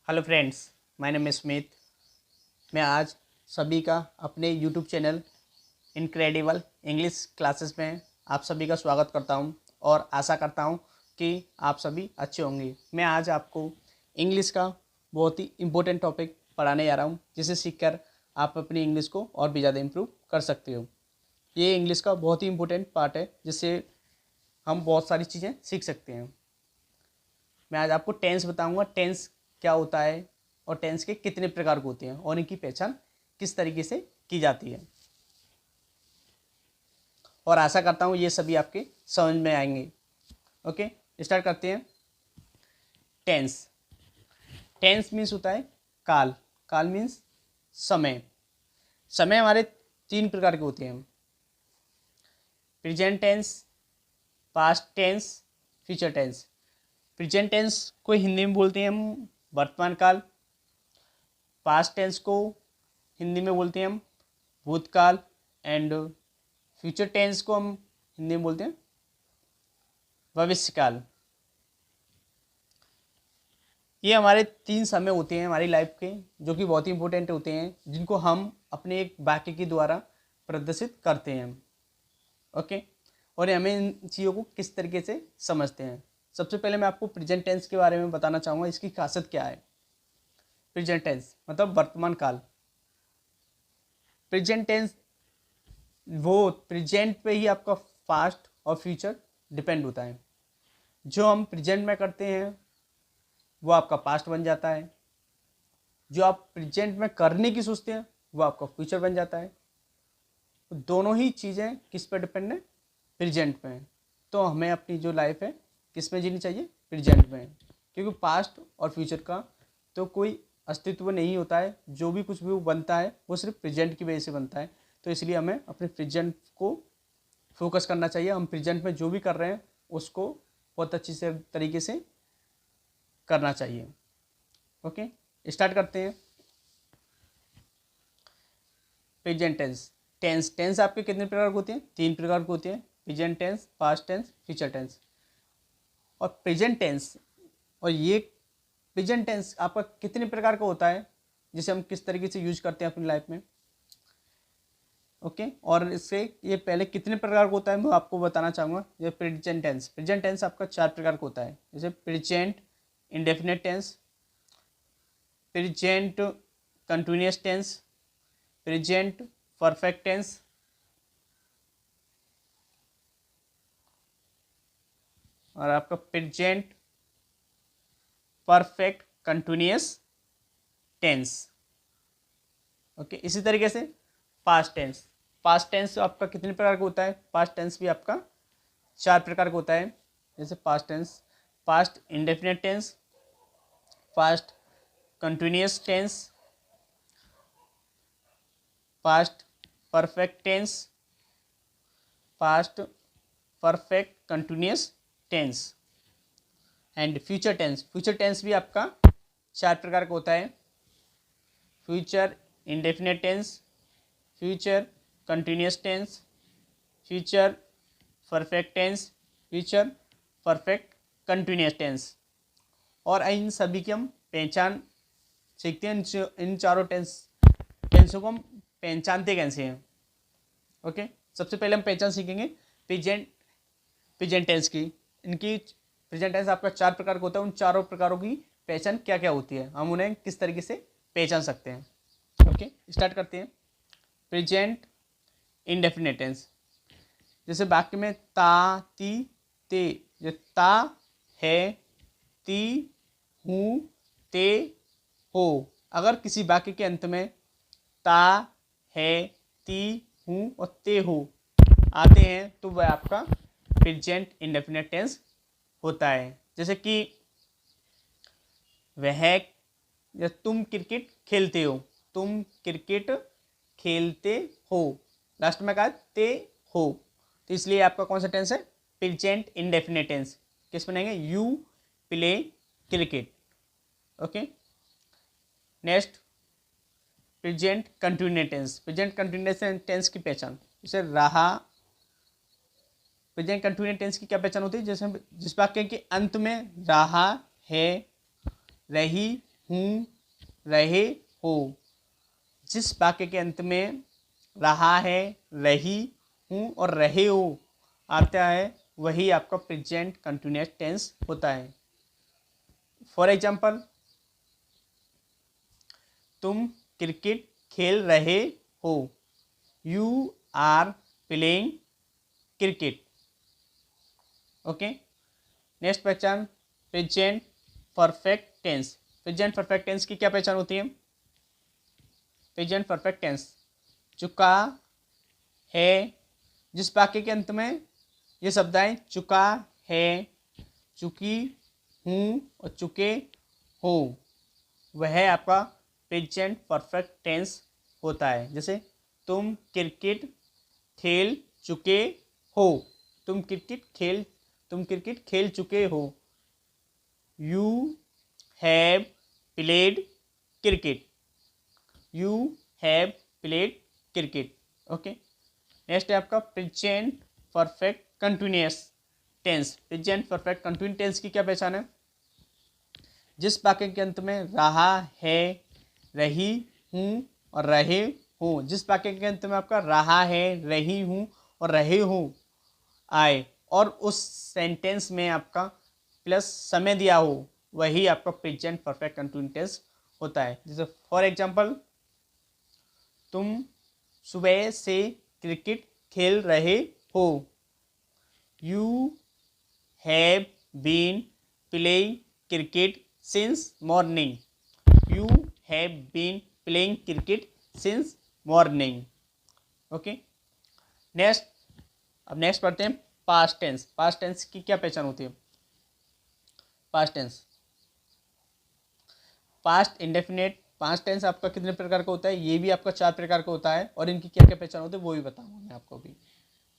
Hello friends, my name is Smith. मैं आज सभी का अपने YouTube channel incredible English classes में आप सभी का स्वागत करता हूं और आशा करता हूं कि आप सभी अच्छे होंगे। मैं आज आपको इंग्लिश का बहुत ही इम्पोर्टेंट टॉपिक पढ़ाने जा रहा हूं, जिसे सीखकर आप अपनी इंग्लिश को और भी ज़्यादा इम्प्रूव कर सकते हो। ये इंग्लिश का बहुत ही इम्पोर्टेंट पार्ट है, जिससे हम बहुत सारी चीज़ें सीख सकते हैं। मैं आज आपको टेंस बताऊंगा, टेंस क्या होता है और टेंस के कितने प्रकार के होते हैं और इनकी पहचान किस तरीके से की जाती है, और आशा करता हूँ ये सभी आपके समझ में आएंगे। ओके, स्टार्ट करते हैं। टेंस टेंस मीन्स होता है काल। काल मीन्स समय। समय हमारे तीन प्रकार के होते हैं: present tense, past tense, future tense. Present tense को हिंदी में बोलते हैं हम वर्तमान काल। पास्ट टेंस को हिंदी में बोलते हैं हम भूतकाल। एंड फ्यूचर टेंस को हम हिंदी में बोलते हैं भविष्यकाल। ये हमारे तीन समय होते हैं हमारी लाइफ के, जो कि बहुत ही इंपॉर्टेंट होते हैं, जिनको हम अपने एक वाक्य के द्वारा प्रदर्शित करते हैं। ओके, और हमें इन चीज़ों को किस तरीके से समझते हैं। सबसे पहले मैं आपको प्रेजेंट टेंस के बारे में बताना चाहूँगा, इसकी खासियत क्या है। प्रेजेंट टेंस मतलब वर्तमान काल। प्रेजेंट टेंस वो प्रेजेंट पे ही आपका पास्ट और फ्यूचर डिपेंड होता है। जो हम प्रेजेंट में करते हैं वो आपका पास्ट बन जाता है, जो आप प्रेजेंट में करने की सोचते हैं वो आपका फ्यूचर बन जाता है। तो दोनों ही चीज़ें किस पर डिपेंड है? प्रेजेंट में। तो हमें अपनी जो लाइफ है किस में जीनी चाहिए? प्रेजेंट में, क्योंकि पास्ट और फ्यूचर का तो कोई अस्तित्व नहीं होता है। जो भी कुछ भी वो बनता है वो सिर्फ प्रेजेंट की वजह से बनता है। तो इसलिए हमें अपने प्रेजेंट को फोकस करना चाहिए। हम प्रेजेंट में जो भी कर रहे हैं उसको बहुत अच्छी से तरीके से करना चाहिए। ओके, स्टार्ट करते हैं। प्रेजेंट टेंस टेंस आपके कितने प्रकार के होते हैं? तीन प्रकार के होते हैं: present tense, past tense, future tense. और प्रेजेंट टेंस और ये प्रेजेंट टेंस आपका कितने प्रकार का होता है, जिसे हम किस तरीके से यूज करते हैं अपनी लाइफ में। ओके, और इससे ये पहले कितने प्रकार का होता है मैं आपको बताना चाहूँगा। ये प्रेजेंट टेंस आपका चार प्रकार का होता है, जैसे present indefinite tense, present continuous tense, present perfect tense, और आपका present perfect continuous tense. Okay, इसी तरीके से पास्ट टेंस आपका कितने प्रकार का होता है? पास्ट टेंस भी आपका चार प्रकार का होता है, जैसे past tense, past indefinite tense, past continuous tense, past perfect tense, past perfect continuous tense. And future tense भी आपका चार प्रकार का होता है: future indefinite tense, future continuous tense, future perfect tense, future perfect continuous tense. और इन सभी की हम पहचान सीखते हैं। इन चारों टेंसों को हम पहचानते कैसे हैं। ओके, सबसे पहले हम पहचान सीखेंगे प्रेजेंट टेंस की। इनकी प्रेजेंट टेंस आपका चार प्रकार का होता है। उन चारों प्रकारों की पहचान क्या क्या होती है, हम उन्हें किस तरीके से पहचान सकते हैं। ओके, स्टार्ट करते हैं। प्रेजेंट इंडेफिनिट टेंस, जैसे वाक्य में ता, ती, ते। जो ता है, ती, हूँ, ते, हो। अगर किसी वाक्य के अंत में ता है, ती, हूँ और ते हो आते हैं तो वह आपका प्रेजेंट इंडेफिनिट टेंस होता है। जैसे कि वह, या तुम क्रिकेट खेलते हो, तुम क्रिकेट खेलते हो, लास्ट में कहा ते हो। तो इसलिए आपका कौन सा टेंस है? Present indefinite tense. किस बनेंगे? You play cricket. Okay, next present continuous tense. Present continuous tense की पहचान, जैसे रहा। प्रेजेंट कंटिन्यूअस टेंस की क्या पहचान होती है? जैसे जिस वाक्य के अंत में रहा है, रही, हूँ, रहे हो। जिस वाक्य के अंत में रहा है, रही हूँ और रहे हो आता है वही आपका प्रेजेंट कंटिन्यूअस टेंस होता है। फॉर एग्जाम्पल, तुम क्रिकेट खेल रहे हो, you are playing cricket. Okay, next पहचान present perfect tense. Present perfect tense की क्या पहचान होती है? प्रेजेंट परफेक्ट टेंस चुका है, जिस वाक्य के अंत में ये शब्द आए चुका है, चुकी हूँ और चुके हो, वह आपका प्रेजेंट परफेक्ट टेंस होता है। जैसे तुम क्रिकेट खेल चुके हो, तुम क्रिकेट खेल चुके हो, you have played cricket, you have played cricket. Okay, next है आपका present perfect continuous tense. Present perfect continuous tense की क्या पहचान है? जिस वाक्य के अंत में रहा है, रही हूँ और रहे हो, जिस वाक्य के अंत में आपका रहा है, रही हूँ और रहे हो आए और उस सेंटेंस में आपका प्लस समय दिया हो, वही आपका प्रेजेंट परफेक्ट कंटिन्यूअस टेंस होता है। जैसे फॉर एग्जांपल, तुम सुबह से क्रिकेट खेल रहे हो, you have been playing cricket since morning, you have been playing cricket since morning. Okay, next, अब नेक्स्ट पढ़ते हैं पास्ट टेंस। पास्ट टेंस की क्या पहचान होती है? Past tense, past indefinite past tense आपका कितने प्रकार का होता है? ये भी आपका 4 प्रकार का होता है और इनकी क्या क्या पहचान होती है वो भी बताऊंगा मैं आपको भी।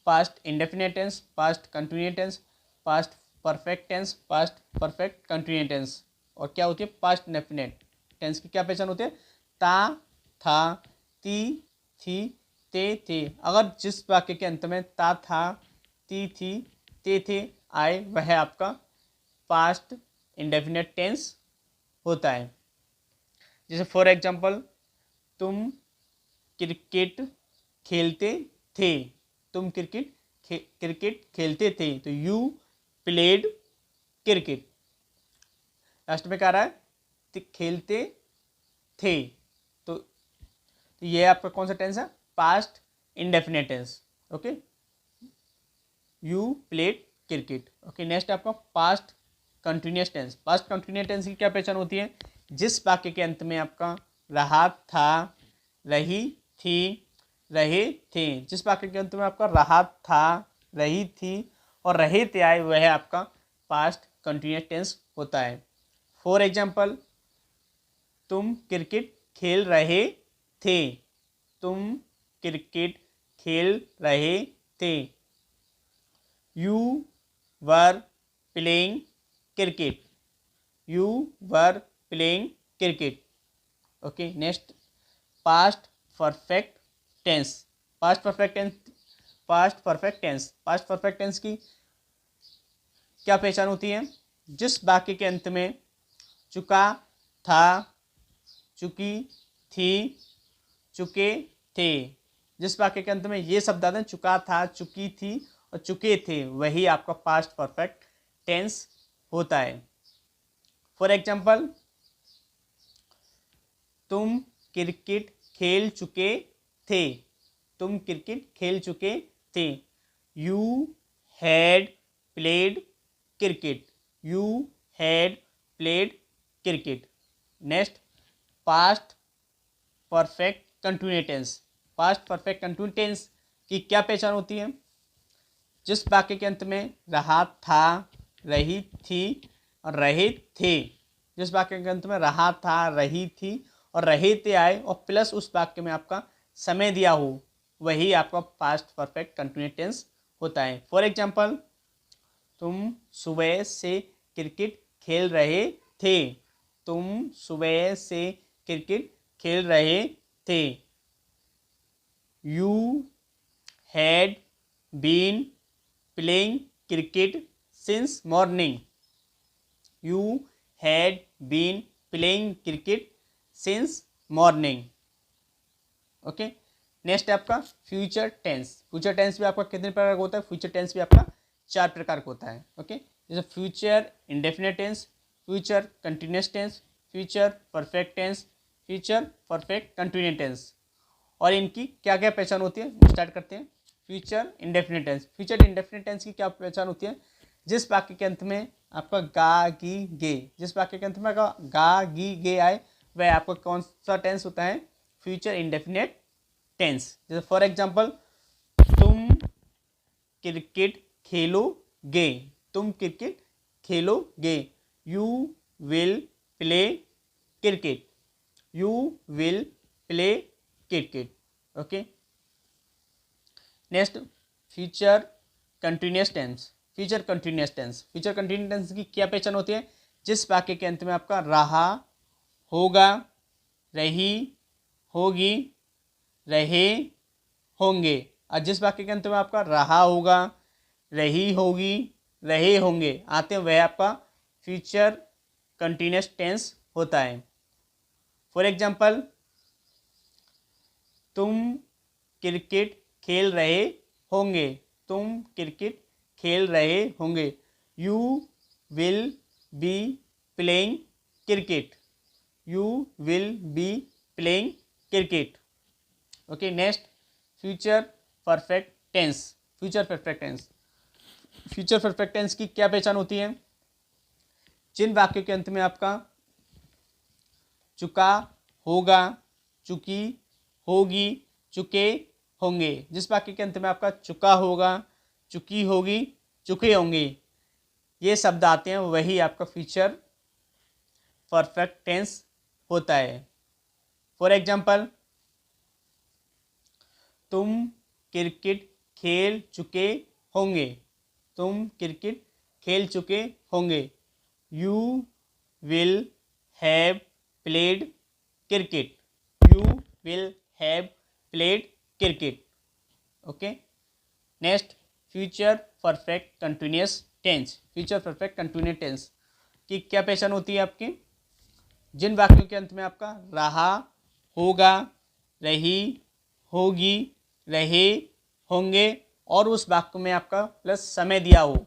Past indefinite tense, past continuous tense, past perfect tense, past perfect continuous tense. और क्या होती है पास्ट इंडेफिनेट टेंस की क्या पहचान होती है? ता, था, ती, थी, ते, थे। अगर जिस वाक्य के अंत में ता, था, ती, थी, ते, थे आए, वह आपका पास्ट इंडेफिनेट टेंस होता है। जैसे फॉर एग्जांपल, तुम क्रिकेट खेलते थे, तुम क्रिकेट खेलते थे, तो यू प्लेड क्रिकेट। लास्ट में कह रहा है खेलते थे, तो ये आपका कौन सा टेंस है? Past indefinite tense. Okay, you played cricket. Okay, next आपका past continuous tense. Past continuous tense की क्या पहचान होती है? जिस वाक्य के अंत में आपका रहा था, रही थी, रहे थे, जिस वाक्य के अंत में आपका रहा था, रही थी और रहे थे आए, वह आपका पास्ट कंटिन्यूअस टेंस होता है। फॉर एग्जाम्पल, तुम क्रिकेट खेल रहे थे, तुम क्रिकेट खेल रहे थे, you were playing cricket, you were playing cricket. Okay, next past perfect tense. Past perfect tense, past perfect tense, past perfect tense की क्या पहचान होती है? जिस वाक्य के अंत में चुका था, चुकी थी, चुके थे, जिस वाक्य के अंत में ये शब्द आते हैं चुका था, चुकी थी और चुके थे, वही आपका पास्ट परफेक्ट टेंस होता है। फॉर एग्जाम्पल, तुम क्रिकेट खेल चुके थे, तुम क्रिकेट खेल चुके थे, you had played cricket, you had played cricket. Next past perfect continuous tense. Past perfect continuous tense की क्या पहचान होती है? जिस वाक्य के अंत में रहा था, रही थी और रहे थे, जिस वाक्य के अंत में रहा था, रही थी और रहे थे आए और प्लस उस वाक्य में आपका समय दिया हो, वही आपका पास्ट परफेक्ट कंटिन्यूअस टेंस होता है। फॉर एग्जाम्पल, तुम सुबह से क्रिकेट खेल रहे थे, तुम सुबह से क्रिकेट खेल रहे थे, you had been playing cricket since morning, you had been playing cricket since morning. Okay, next है आपका फ्यूचर टेंस। फ्यूचर टेंस भी आपका कितने प्रकार का होता है? फ्यूचर टेंस भी आपका 4 प्रकार का होता है। ओके, जैसे future indefinite tense, future continuous tense, future perfect tense, future perfect continuous tense. और इनकी क्या क्या पहचान होती है, स्टार्ट करते हैं। Future indefinite tense. Future indefinite tense की क्या पहचान होती है? जिस वाक्य के अंत में आपका गा गी गे, जिस वाक्य के अंत में आपका गा गी गे आए, वह आपका कौन सा टेंस होता है? Future indefinite tense. जैसे फॉर एग्जांपल, तुम क्रिकेट खेलोगे, तुम क्रिकेट खेलोगे, you will play cricket, you will play cricket. Okay, next future continuous tense. Future continuous tense. Future continuous tense की क्या पहचान होती है? जिस वाक्य के अंत में आपका रहा, होगा, रही, होगी, रहे, होंगे, और जिस वाक्य के अंत में आपका रहा होगा, रही होगी, रहे होंगे आते हैं, वह आपका फ्यूचर कंटिन्यूस टेंस होता है। फॉर एग्जाम्पल, तुम क्रिकेट खेल रहे होंगे, तुम क्रिकेट खेल रहे होंगे, you will be playing cricket, you will be playing cricket. Okay, next future perfect tense. Future perfect tense. Future perfect tense की क्या पहचान होती है? जिन वाक्यों के अंत में आपका चुका, होगा, चुकी, होगी, चुके, होंगे, जिस वाक्य के अंत में आपका चुका होगा, चुकी होगी, चुके होंगे, ये शब्द आते हैं, वही आपका फ्यूचर परफेक्ट टेंस होता है। फॉर एग्जाम्पल, तुम क्रिकेट खेल चुके होंगे, तुम क्रिकेट खेल चुके होंगे, you will have played cricket, you will have played cricket. Okay, next future perfect continuous tense. Future perfect continuous tense की क्या पहचान होती है आपकी? जिन वाक्यों के अंत में आपका रहा, होगा, रही, होगी, रहे, होंगे, और उस वाक्य में आपका प्लस समय दिया हो,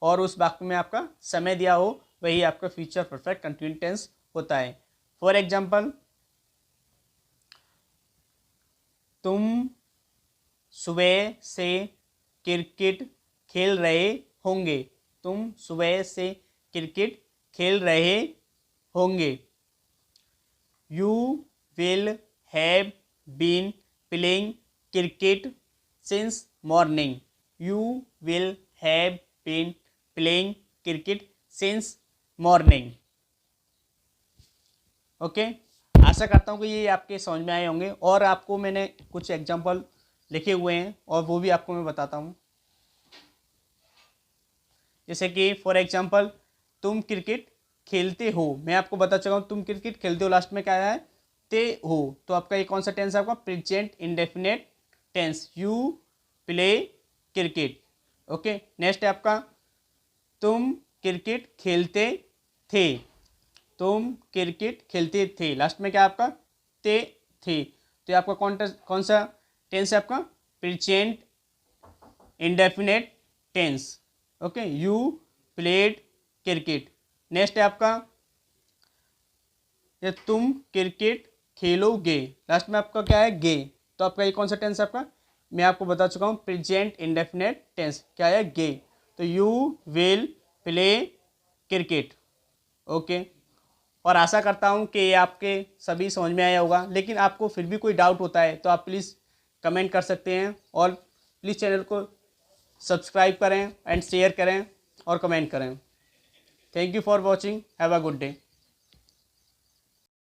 और उस वाक्य में आपका समय दिया हो, वही आपका फ्यूचर परफेक्ट कंटिन्यूस टेंस होता है। फॉर एग्जाम्पल, तुम सुबह से क्रिकेट खेल रहे होंगे, तुम सुबह से क्रिकेट खेल रहे होंगे, you will have been playing cricket since morning, you will have been playing cricket since morning. Okay, आशा करता हूँ कि ये आपके समझ में आए होंगे, और आपको मैंने कुछ एग्जांपल लिखे हुए हैं और वो भी आपको मैं बताता हूँ। जैसे कि फॉर एग्जांपल, तुम क्रिकेट खेलते हो, मैं आपको बता चुका हूँ तुम क्रिकेट खेलते हो, लास्ट में क्या आया है? ते हो, तो आपका ये कौन सा टेंस है? आपका present indefinite tense, you play cricket. Okay, next है आपका, तुम क्रिकेट खेलते थे, तुम क्रिकेट खेलते थे, लास्ट में क्या आपका? ते थे, तो आपका कौन सा टेंस है? आपका present indefinite tense. Okay, you played cricket. Next है आपका, ये तुम क्रिकेट खेलोगे, लास्ट में आपका क्या है? गे, तो आपका ये कौन सा टेंस है? आपका मैं आपको बता चुका हूँ प्रेजेंट इंडेफिनिट टेंस, क्या है? गे, तो you will play cricket. Okay, और आशा करता हूँ कि ये आपके सभी समझ में आया होगा, लेकिन आपको फिर भी कोई डाउट होता है तो आप प्लीज़ कमेंट कर सकते हैं, और प्लीज़ चैनल को सब्सक्राइब करें एंड शेयर करें और कमेंट करें। Thank you for watching, have a good day.